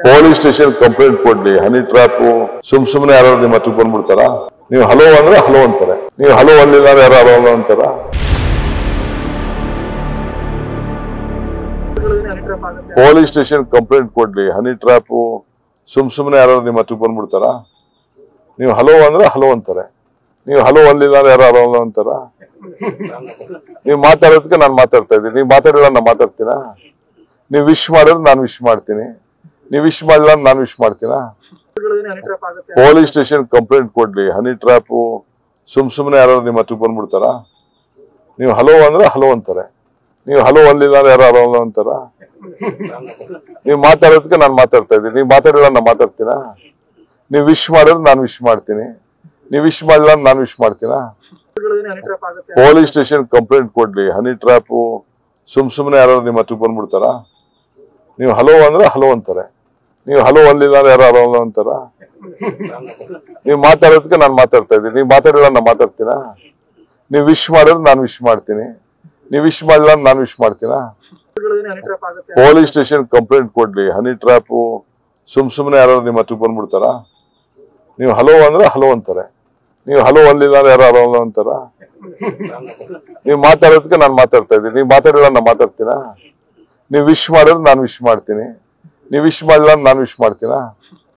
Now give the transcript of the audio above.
Police station complaint ಕೊಡ್ಲಿ. Honey trap ಸುಮ್ನೆ ಯಾರು ನಿಮ್ಮ ಹತ್ರ ಬಂದ್ಬಿಡ್ತಾರ? ನೀವು ಹಲೋ ಅಂದ್ರೆ ಹಲೋ ಅಂತಾರೆ, ನೀವು ಹಲೋ ಅಲ್ಲಿಲ್ಲ ಯಾರು ಹಲೋ ಅಂತಾರ? ಪೊಲೀಸ್ ಸ್ಟೇಷನ್ ಕಂಪ್ಲೇಂಟ್ ಕೊಡ್ಲಿ. ಹನಿ ಟ್ರಾಪ್ ಸುಮ್ನೆ ಯಾರು ನಿಮ್ಮ ಹತ್ರ ಬಂದ್ಬಿಡ್ತಾರ? ನೀವು ಹಲೋ ಅಂದ್ರೆ ಹಲೋ ಅಂತಾರೆ, ನೀವು ಹಲೋ ಅಲ್ಲಿಲ್ಲ ಯಾರು ಹಲೋ ಅಂತಾರ? ನೀವು ಮಾತಾಡೋದಕ್ಕೆ ನಾನು ಮಾತಾಡ್ತಾ ಇದ್ದೀನಿ, ನೀವು ಮಾತಾಡಿಲ್ಲ ನಾನು ಮಾತಾಡ್ತೀನ? ನೀವು ವಿಶ್ ಮಾಡಿದ್ರೆ ನಾನು ವಿಶ್ ಮಾಡ್ತೀನಿ, ನೀವು ವಿಶ್ ಮಾಡಿಲ್ಲ ನಾನು ವಿಶ್ ಮಾಡ್ತೀನ? ಪೊಲೀಸ್ ಸ್ಟೇಷನ್ ಕಂಪ್ಲೇಂಟ್ ಕೊಡ್ಲಿ. ಹನಿ ಟ್ರಾಪ್ ಸುಮ್ನೆ ಯಾರು ನಿಮ್ಮ ಹತ್ರ ಬಂದ್ಬಿಡ್ತಾರ? ನೀವು ಹಲೋ ಅಂದ್ರೆ ಹಲೋ ಅಂತಾರೆ, ನೀವು ಹಲೋ ಅಲ್ಲಿಲ್ಲ ಯಾರು ಹಲೋ ಅಂತಾರ? ನೀವು ಮಾತಾಡೋದಕ್ಕೆ ನಾನು ಮಾತಾಡ್ತಾ ಇದ್ದೀನಿ, ನೀವು ಮಾತಾಡಿಲ್ಲ ನಾನು ಮಾತಾಡ್ತೀನ? ನೀವು ವಿಶ್ ಮಾಡಿದ್ರೆ ನಾನು ವಿಶ್ ಮಾಡ್ತೀನಿ, ನೀವು ವಿಶ್ ಮಾಡಿಲ್ಲ ನಾನು ವಿಶ್ ಮಾಡ್ತೀನ? ಪೊಲೀಸ್ ಸ್ಟೇಷನ್ ಕಂಪ್ಲೇಂಟ್ ಕೊಡ್ಲಿ. ಹನಿ ಟ್ರಾಪ್ ಸುಮ್ನೆ ಯಾರು ನಿಮ್ಮ ಹತ್ರ ಬಂದ್ಬಿಡ್ತಾರ? ನೀವು ಹಲೋ ಅಂದ್ರೆ ಹಲೋ ಅಂತಾರೆ, ನೀವು ಹಲೋ ಅಲ್ಲಿಲ್ಲ ಯಾರು ಹಲೋ ಅಂತಾರ? ನೀವು ಮಾತಾಡೋದಕ್ಕೆ ನಾನು ಮಾತಾಡ್ತಾ ಇದ್ದೀನಿ, ನೀವು ಮಾತಾಡಿಲ್ಲ ನಾನು ಮಾತಾಡ್ತೀನ? ನೀವು ವಿಶ್ ಮಾಡಿದ್ರೆ ನಾನು ವಿಶ್ ಮಾಡ್ತೀನಿ, ನೀವು ವಿಶ್ ಮಾಡಿಲ್ಲ ನಾನು ವಿಶ್ ಮಾಡ್ತೀನ? ಪೊಲೀಸ್ ಸ್ಟೇಷನ್ ಕಂಪ್ಲೇಂಟ್ ಕೊಡ್ಲಿ. ಹನಿ ಟ್ರಾಪ್ ಸುಮ್ನೆ ಯಾರು ನಿಮ್ಮ ಹತ್ರ ಬಂದ್ಬಿಡ್ತಾರ? ನೀವು ಹಲೋ ಅಂದ್ರೆ ಹಲೋ ಅಂತಾರೆ, ನೀವು ಹಲೋ ಅಲ್ಲಿಲ್ಲ ಯಾರು ಹಲೋ ಅಂತಾರ? ನೀವು ಮಾತಾಡೋದಕ್ಕೆ ನಾನು ಮಾತಾಡ್ತಾ ಇದ್ದೀನಿ, ನೀವು ಮಾತಾಡಿಲ್ಲ ನಾನು ಮಾತಾಡ್ತೀನ? ನೀವು ವಿಶ್ ಮಾಡಿದ್ರೆ ನಾನು ವಿಶ್ ಮಾಡ್ತೀನಿ, ನೀವು ವಿಶ್ ಮಾಡಿಲ್ಲ ನಾನು ವಿಶ್ ಮಾಡ್ತೀನ?